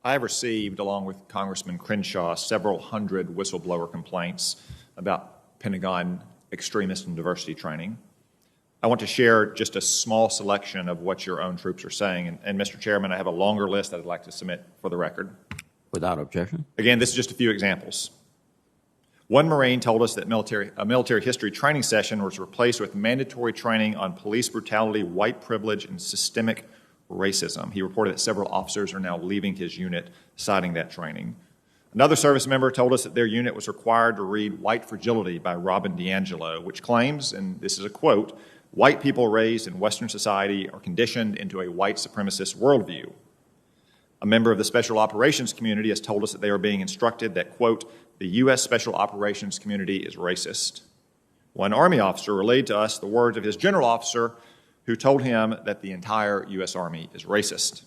I have received, along with Congressman Crenshaw, several hundred whistleblower complaints about Pentagon extremist and diversity training. I want to share just a small selection of what your own troops are saying. And Mr. Chairman, I have a longer list that I'd like to submit for the record. Without objection. Again, this is just a few examples. One Marine told us that a military history training session was replaced with mandatory training on police brutality, white privilege, and systemic racism. He reported that several officers are now leaving his unit, citing that training. Another service member told us that their unit was required to read White Fragility by Robin DiAngelo, which claims, and this is a quote, "White people raised in Western society are conditioned into a white supremacist worldview." A member of the Special Operations community has told us that they are being instructed that, quote, "the U.S. Special Operations community is racist." One Army officer relayed to us the words of his general officer who told him that the entire U.S. Army is racist.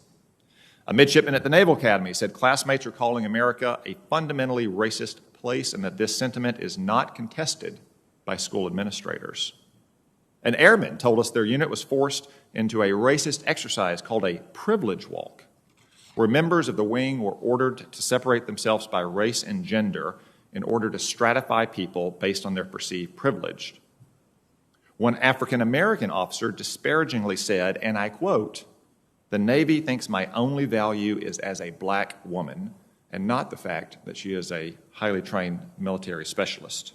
A midshipman at the Naval Academy said classmates are calling America a fundamentally racist place and that this sentiment is not contested by school administrators. An airman told us their unit was forced into a racist exercise called a privilege walk, where members of the wing were ordered to separate themselves by race and gender in order to stratify people based on their perceived privilege. One African-American officer disparagingly said, and I quote, "The Navy thinks my only value is as a black woman and not the fact that she is a highly trained military specialist."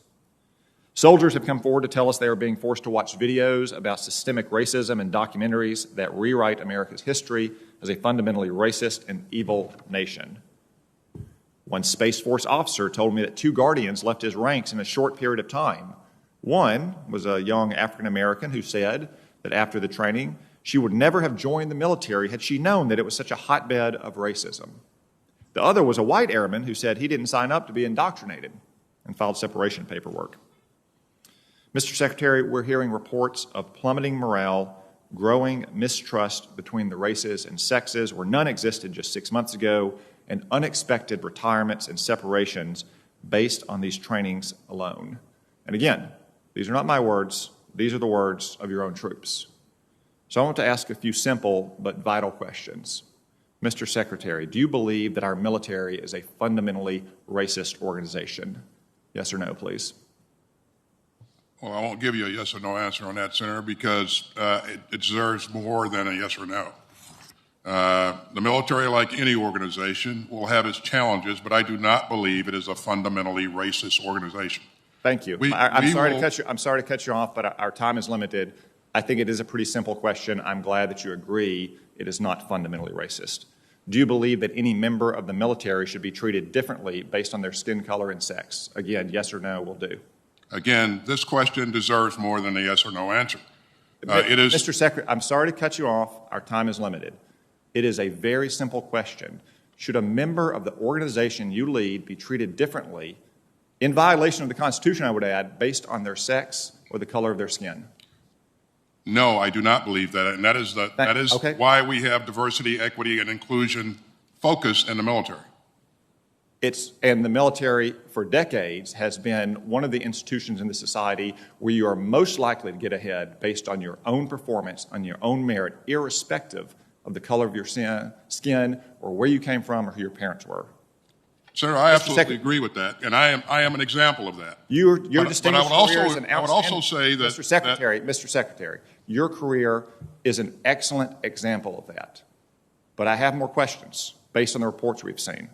Soldiers have come forward to tell us they are being forced to watch videos about systemic racism and documentaries that rewrite America's history as a fundamentally racist and evil nation. One Space Force officer told me that 2 Guardians left his ranks in a short period of time. One was a young African American who said that after the training, she would never have joined the military had she known that it was such a hotbed of racism. The other was a white airman who said he didn't sign up to be indoctrinated and filed separation paperwork. Mr. Secretary, we're hearing reports of plummeting morale, growing mistrust between the races and sexes where none existed just 6 months ago, and unexpected retirements and separations based on these trainings alone. And again, these are not my words, these are the words of your own troops. So I want to ask a few simple but vital questions. Mr. Secretary, do you believe that our military is a fundamentally racist organization? Yes or no, please. Well, I won't give you a yes or no answer on that, Senator, because it deserves more than a yes or no. The military, like any organization, will have its challenges, but I do not believe it is a fundamentally racist organization. Thank you. I'm sorry to cut you off, but our time is limited. I think it is a pretty simple question. I'm glad that you agree it is not fundamentally racist. Do you believe that any member of the military should be treated differently based on their skin color and sex? Again, yes or no will do. Again, this question deserves more than a yes or no answer. Mr. Secretary, I'm sorry to cut you off. Our time is limited. It is a very simple question. Should a member of the organization you lead be treated differently, in violation of the Constitution, I would add, based on their sex or the color of their skin? No, I do not believe that, and that is okay. Why we have diversity, equity, and inclusion focus in the military. And the military, for decades, has been one of the institutions in the society where you are most likely to get ahead based on your own performance, on your own merit, irrespective of the color of your skin or where you came from or who your parents were. Senator, I absolutely agree with that, and I am an example of that. Your distinguished career is an outstanding. I would also say that Mr. Secretary, your career is an excellent example of that. But I have more questions based on the reports we've seen.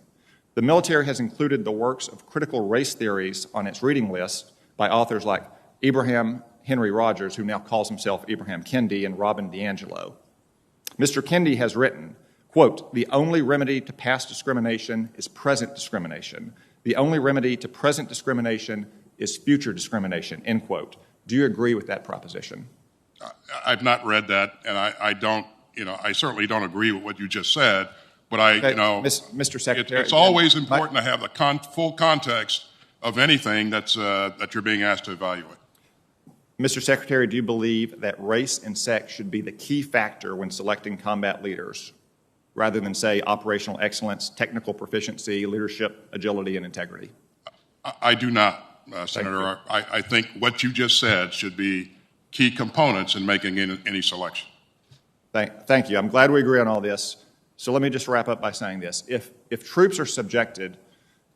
The military has included the works of critical race theories on its reading list by authors like Abraham Henry Rogers, who now calls himself Abraham Kendi, and Robin DiAngelo. Mr. Kendi has written, quote, "The only remedy to past discrimination is present discrimination. The only remedy to present discrimination is future discrimination," end quote. Do you agree with that proposition? I've not read that, and I don't, I certainly don't agree with what you just said. But Mr. Secretary, it's always important to have the full context of anything that you're being asked to evaluate. Mr. Secretary, do you believe that race and sex should be the key factor when selecting combat leaders, rather than, say, operational excellence, technical proficiency, leadership, agility, and integrity? I do not, Senator. I think what you just said should be key components in making any selection. Thank you. I'm glad we agree on all this. So let me just wrap up by saying this. If troops are subjected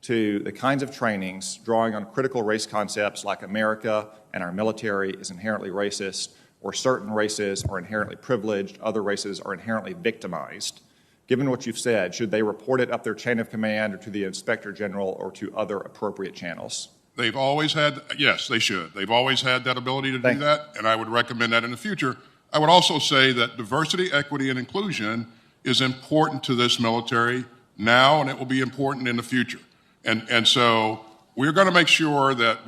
to the kinds of trainings drawing on critical race concepts like America and our military is inherently racist, or certain races are inherently privileged, other races are inherently victimized, given what you've said, should they report it up their chain of command or to the Inspector General or to other appropriate channels? They've always had, yes, they should. They've always had that ability to do that, and I would recommend that in the future. I would also say that diversity, equity, and inclusion is important to this military now, and it will be important in the future. And so we're going to make sure that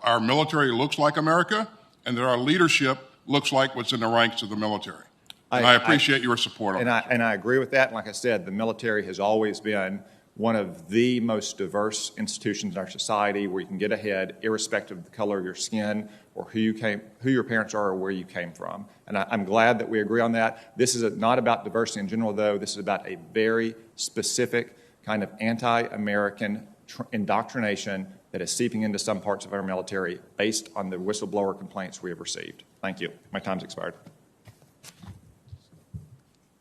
our military looks like America, and that our leadership looks like what's in the ranks of the military. And I appreciate your support on that. And I agree with that. And like I said, the military has always been one of the most diverse institutions in our society where you can get ahead irrespective of the color of your skin or who your parents are or where you came from. And I'm glad that we agree on that. This is not about diversity in general, though. This is about a very specific kind of anti-American indoctrination that is seeping into some parts of our military based on the whistleblower complaints we have received. Thank you. My time's expired.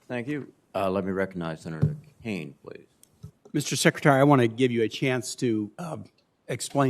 Thank you. Let me recognize Senator Kane, please. Mr. Secretary, I want to give you a chance to explain